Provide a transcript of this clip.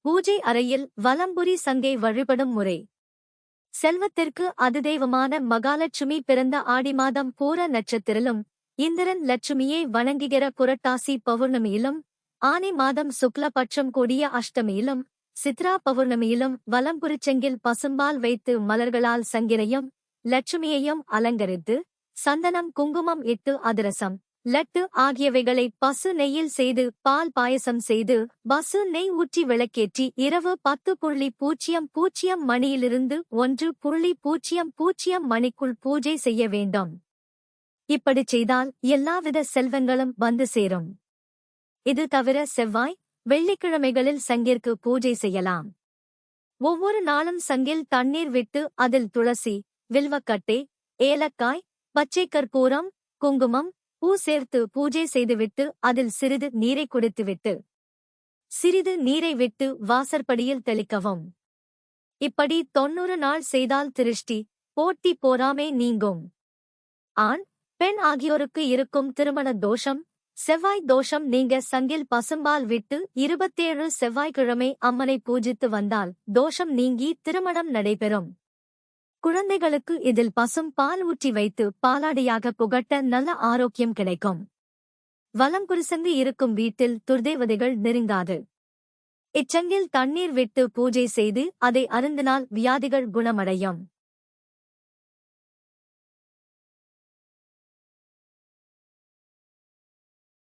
பூஜை அறையில் வலம்புரி சங்கை வழிபடும் முறை. செல்வத்திற்கு அதிதெய்வமான மகாலட்சுமி பிறந்த ஆடி மாதம் பூர நட்சத்திரத்திலும், இந்திரன் லட்சுமியை வணங்குகிற புரட்டாசி பௌர்ணமியிலும், ஆனி மாதம் சுக்லபட்சம் கூடிய அஷ்டமியிலும், சித்ரா பௌர்ணமியிலும் வலம்புரிச்செங்கில் பசும்பால் வைத்து மலர்களால் சங்கினையும் லட்சுமியையும் அலங்கரித்து, சந்தனம் குங்குமம் இட்டு அதிரசம் லட்டு ஆகியவைகளை பசு நெய்யில் செய்து பால் பாயசம் செய்து பசு நெய் ஊற்றி விளக்கேற்றி இரவு 10:00 மணியிலிருந்து 1:00 மணிக்குள் பூஜை செய்ய வேண்டும். இப்படிச் செய்தால் எல்லாவித செல்வங்களும் வந்து சேரும். இது தவிர செவ்வாய், வெள்ளிக்கிழமைகளில் சங்கிற்கு பூஜை செய்யலாம். ஒவ்வொரு நாளும் சங்கில் தண்ணீர் விட்டு அதில் துளசி, வில்வக்கட்டை, ஏலக்காய், பச்சை கற்பூரம், குங்குமம், பூ சேர்த்து பூஜை செய்துவிட்டு அதில் சிறிது நீரை குடித்துவிட்டு சிறிது நீரை விட்டு வாசற்படியில் தெளிக்கவும். இப்படி 90 நாள் செய்தால் திருஷ்டி, போட்டி பொறாமை நீங்கும். ஆண், பெண் ஆகியோருக்கு இருக்கும் திருமண தோஷம், செவ்வாய் தோஷம் நீங்க சங்கில் பசும்பால் விட்டு 27 செவ்வாய்க்கிழமை அம்மனை பூஜித்து வந்தால் தோஷம் நீங்கி திருமணம் நடைபெறும். குழந்தைகளுக்கு இதில் பசும் பால் ஊற்றி வைத்து பாலாடையாக புகட்ட நல்ல ஆரோக்கியம் கிடைக்கும். வலம்புரிசங்கு இருக்கும் வீட்டில் துர்தேவதைகள் நெருங்காது. இச்சங்கில் தண்ணீர் விட்டு பூஜை செய்து அதை அருந்தினால் வியாதிகள் குணமடையும்.